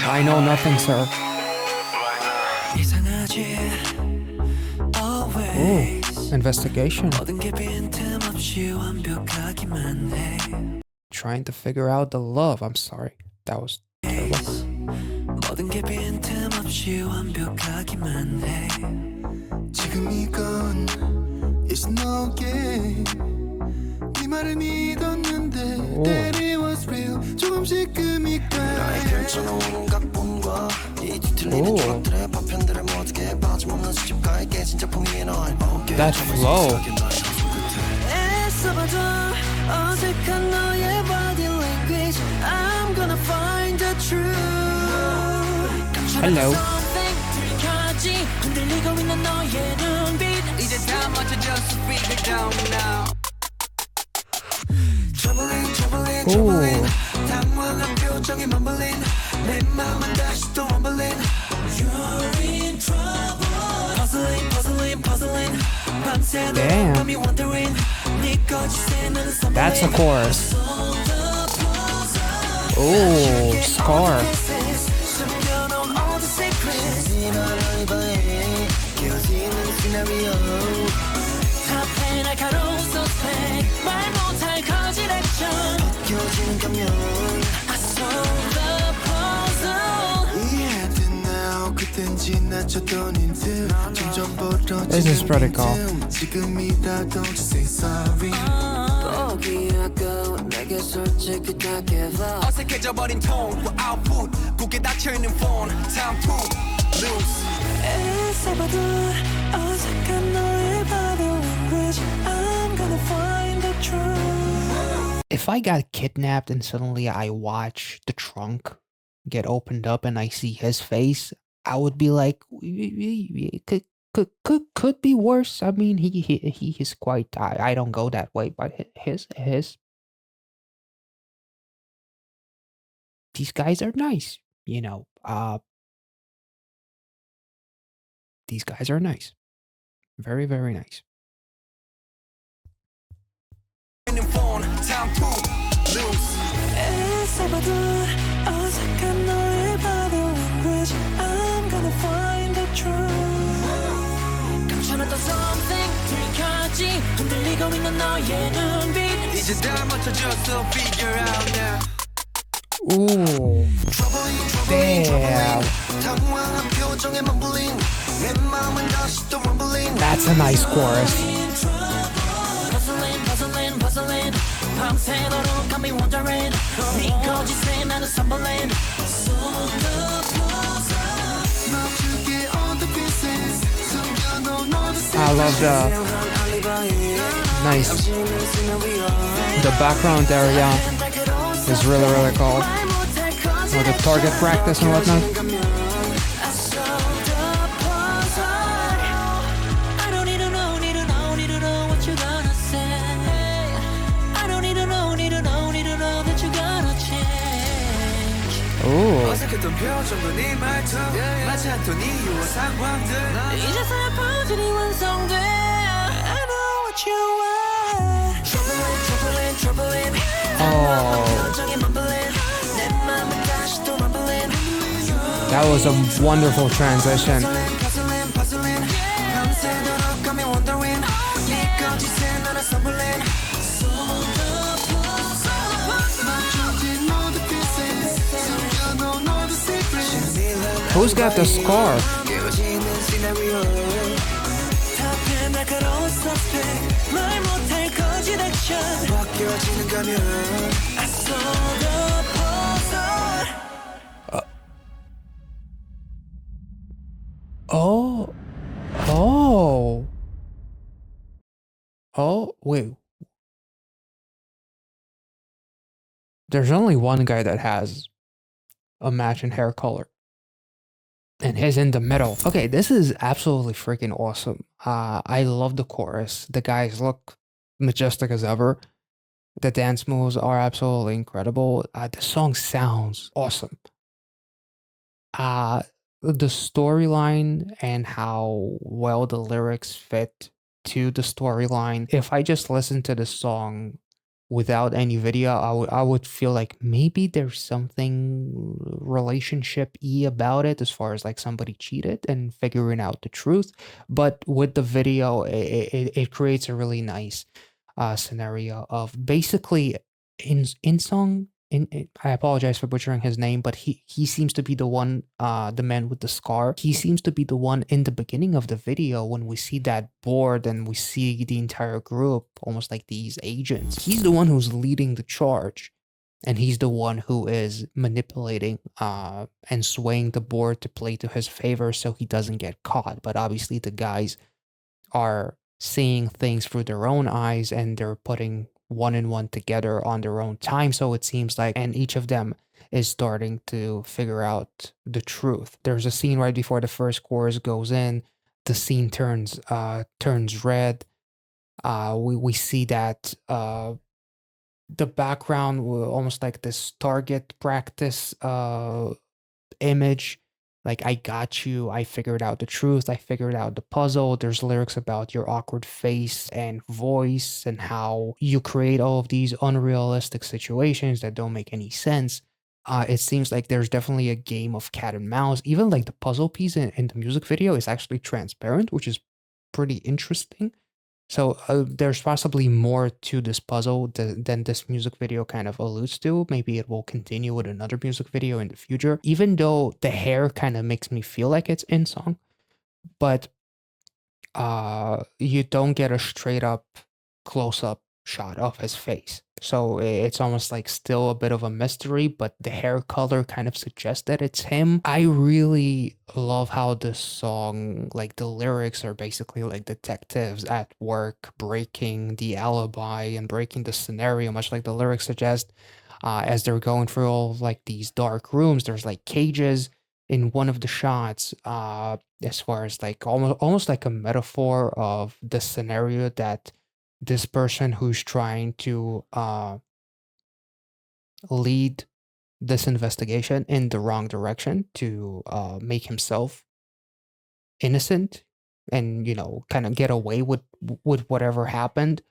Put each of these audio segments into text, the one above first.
I know nothing, sir. Ooh, investigation. Trying to figure out the love. I'm sorry. That was terrible. 모든 게 빈틈없이 완벽하기만 해. 지금 이건 is no game. 네 말을 믿었는데 that it was real. 조금씩 금이가 나의 결정은 온갖 이 뒤틀리는 조각들의 파편들을 모두게 빠짐없는 수집가에 깨진 작품이 널 That flow. 애써봐도 어색한 너의 body language. I'm gonna find the truth. Hello. Ooh. Damn. That's a chorus. Ooh, score. This is pretty cool. 어색해져버린 톤 아웃풋 굳게 닫혀있는 폰 time to lose 애써봐도 어색한 너의 body language I'm gonna find the truth. If I got kidnapped and suddenly I watch the trunk get opened up and I see his face, I would be like, could be worse. I mean, he is quite. I don't go that way, but his these guys are nice, you know. These guys are nice, very very nice. Ooh, damn. That's a nice chorus. I love nice. The background area is really really cool. With the target practice and whatnot. Ooh. Oh. That was a wonderful transition. Who's got the scar? Oh, wait. There's only one guy that has a matching hair color. And he's in the middle. Okay, this is absolutely freaking awesome. I love the chorus. The guys look majestic as ever. The dance moves are absolutely incredible. The song sounds awesome. The storyline and how well the lyrics fit to the storyline. If I just listen to the song without any video, I would feel like maybe there's something relationship-y about it, as far as like somebody cheated and figuring out the truth. But with the video, it creates a really nice scenario of basically in song. I apologize for butchering his name, but he seems to be the one, the man with the scar. He seems to be the one in the beginning of the video when we see that board and we see the entire group, almost like these agents. He's the one who's leading the charge, and he's the one who is manipulating and swaying the board to play to his favor so he doesn't get caught. But obviously, the guys are seeing things through their own eyes, and they're putting one and one together on their own time, so it seems like, and each of them is starting to figure out the truth. There's a scene right before the first chorus goes in. The scene turns red. We see that the background, almost like this target practice image, like, I got you, I figured out the truth, I figured out the puzzle. There's lyrics about your awkward face and voice and how you create all of these unrealistic situations that don't make any sense. It seems like there's definitely a game of cat and mouse. Even like the puzzle piece in the music video is actually transparent, which is pretty interesting. So there's possibly more to this puzzle than this music video kind of alludes to. Maybe it will continue with another music video in the future, even though the hair kind of makes me feel like it's in song, but you don't get a straight up close up shot of his face. So it's almost like still a bit of a mystery, but the hair color kind of suggests that it's him. I really love how this song, like the lyrics are basically like detectives at work breaking the alibi and breaking the scenario, much like the lyrics suggest. As they're going through all of, like, these dark rooms, there's like cages in one of the shots, as far as like almost like a metaphor of the scenario that this person who's trying to lead this investigation in the wrong direction to make himself innocent and, kind of get away with whatever happened.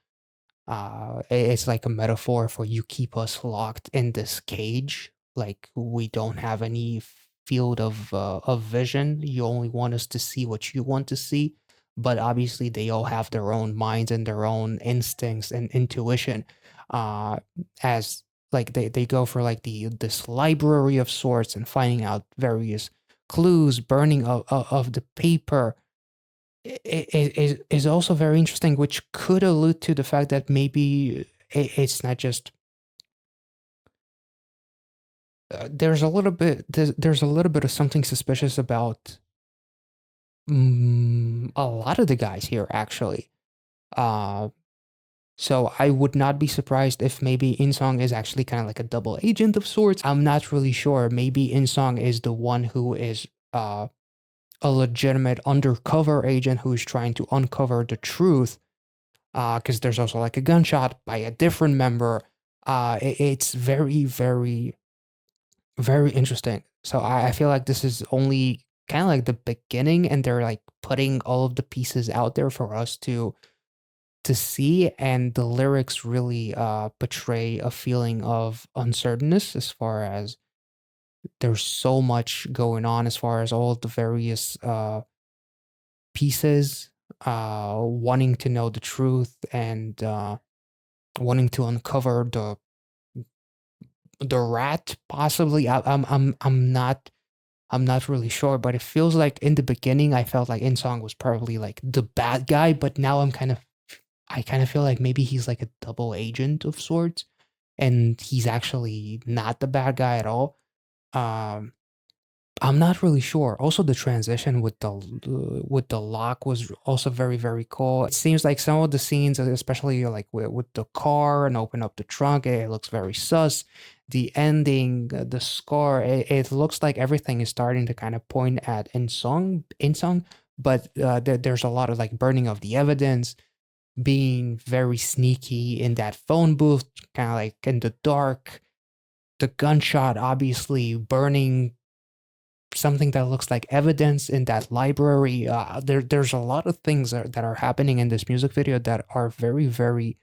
It's like a metaphor for, you keep us locked in this cage, like we don't have any field of vision. You only want us to see what you want to see, but obviously they all have their own minds and their own instincts and intuition. As like they go for like this library of sorts and finding out various clues, burning of the paper is also very interesting, which could allude to the fact that maybe it's not just there's a little bit there's a little bit of something suspicious about a lot of the guys here, actually. Uh, so I would not be surprised if maybe Insong is actually kind of like a double agent of sorts. I'm not really sure. Maybe Insong is the one who is a legitimate undercover agent who's trying to uncover the truth. Because there's also like a gunshot by a different member. It's very, very, very interesting. So I feel like this is only kind of like the beginning, and they're like putting all of the pieces out there for us to see, and the lyrics really portray a feeling of uncertainness, as far as there's so much going on, as far as all the various pieces, wanting to know the truth and wanting to uncover the rat, possibly. I'm not really sure, but it feels like in the beginning I felt like Insong was probably like the bad guy, but now I kind of feel like maybe he's like a double agent of sorts, and he's actually not the bad guy at all. Um, I'm not really sure. Also, the transition with the lock was also very, very cool. It seems like some of the scenes, especially like with the car and open up the trunk, it looks very sus. The ending, the score, it looks like everything is starting to kind of point at In Song, but there's a lot of like burning of the evidence, being very sneaky in that phone booth, kind of like in the dark. The gunshot, obviously, burning something that looks like evidence in that library. There's a lot of things that are happening in this music video that are very, very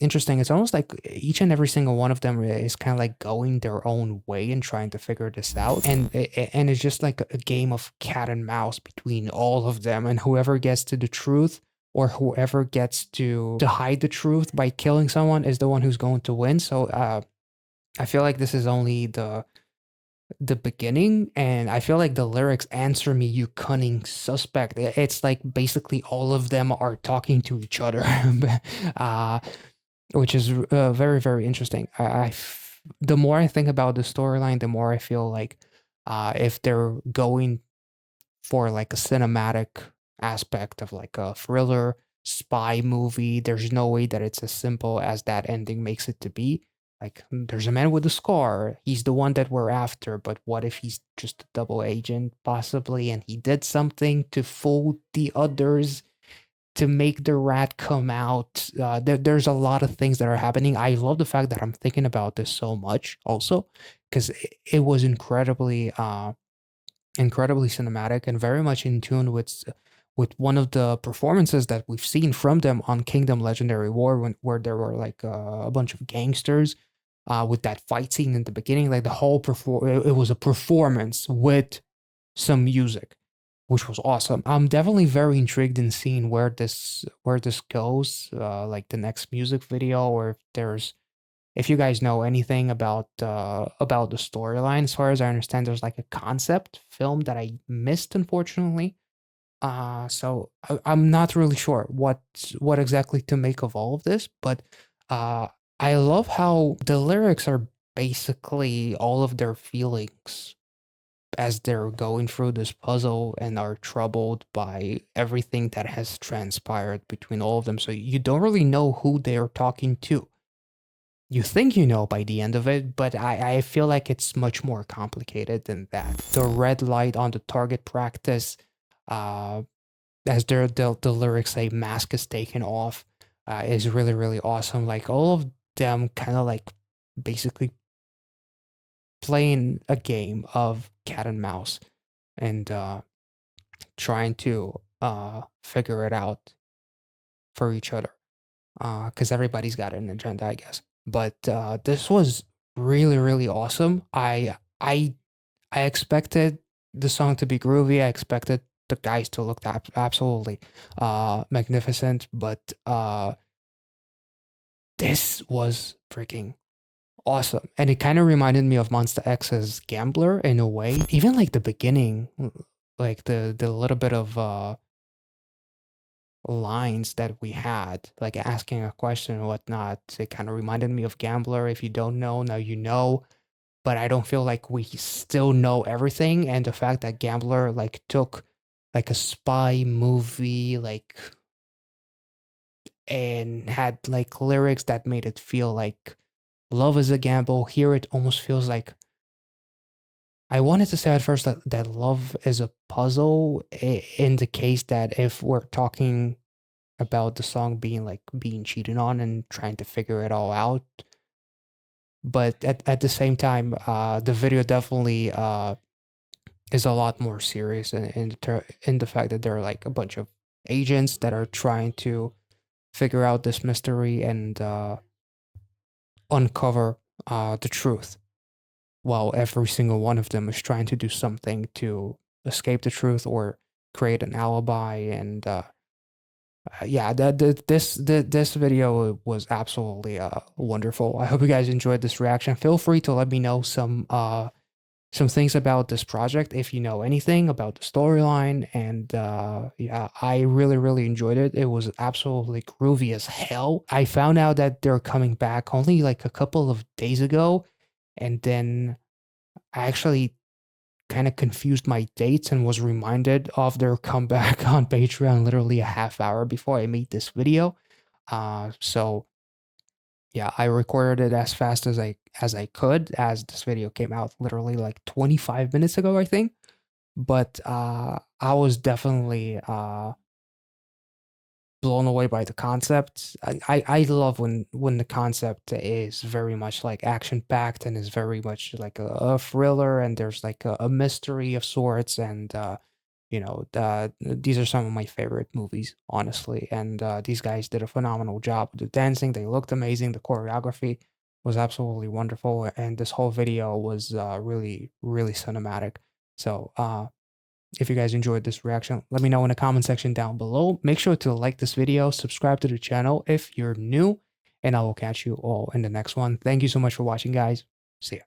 interesting. It's almost like each and every single one of them is kind of like going their own way and trying to figure this out. And it's just like a game of cat and mouse between all of them, and whoever gets to the truth or whoever gets to hide the truth by killing someone is the one who's going to win. So I feel like this is only the beginning, and I feel like the lyrics "answer me, you cunning suspect." It's like basically all of them are talking to each other, uh, which is very very interesting. The more I think about the storyline, the more I feel like if they're going for like a cinematic aspect of like a thriller spy movie, there's no way that it's as simple as that ending makes it to be. Like, there's a man with a scar. He's the one that we're after, but what if he's just a double agent, possibly, and he did something to fool the others to make the rat come out? There's a lot of things that are happening. I love the fact that I'm thinking about this so much, also, because it was incredibly cinematic and very much in tune with one of the performances that we've seen from them on Kingdom Legendary War, where there were like a bunch of gangsters with that fight scene in the beginning. Like the whole it was a performance with some music, which was awesome. I'm definitely very intrigued in seeing where this goes, like the next music video, or if you guys know anything about the storyline. As far as I understand, there's like a concept film that I missed, unfortunately. So I'm not really sure what exactly to make of all of this, but I love how the lyrics are basically all of their feelings as they're going through this puzzle and are troubled by everything that has transpired between all of them. So you don't really know who they're talking to. You think you know by the end of it, but I feel like it's much more complicated than that. The red light on the target practice, uh, as the lyrics say, mask is taken off, is really, really awesome. Like all of them kind of like basically playing a game of cat and mouse and trying to figure it out for each other. Because everybody's got an agenda, I guess. But this was really, really awesome. I expected the song to be groovy. I expected the guys to look absolutely magnificent, but this was freaking awesome. And it kind of reminded me of Monster X's Gambler in a way. Even like the beginning, like the little bit of lines that we had, like asking a question and whatnot. It kind of reminded me of Gambler. If you don't know, now you know. But I don't feel like we still know everything. And the fact that Gambler like took like a spy movie, like, and had like lyrics that made it feel like love is a gamble. Here it almost feels like, I wanted to say at first that love is a puzzle, in the case that if we're talking about the song being like being cheated on and trying to figure it all out. But at the same time, the video definitely is a lot more serious in the fact that there are like a bunch of agents that are trying to figure out this mystery and uncover the truth, while every single one of them is trying to do something to escape the truth or create an alibi. And yeah, this video was absolutely wonderful. I hope you guys enjoyed this reaction. Feel free to let me know some things about this project if you know anything about the storyline. And yeah, I really really enjoyed it. It was absolutely groovy as hell. I found out that they're coming back only like a couple of days ago, and then I actually kind of confused my dates and was reminded of their comeback on Patreon literally a half hour before I made this video. So yeah, I recorded it as fast as I could, as this video came out literally like 25 minutes ago, I think. But I was definitely blown away by the concept. I love when the concept is very much like action packed and is very much like a thriller, and there's like a mystery of sorts. And You know, these are some of my favorite movies, honestly. And these guys did a phenomenal job with the dancing. They looked amazing. The choreography was absolutely wonderful, and this whole video was really, really cinematic. So, if you guys enjoyed this reaction, let me know in the comment section down below. Make sure to like this video, subscribe to the channel if you're new, and I will catch you all in the next one. Thank you so much for watching, guys. See ya.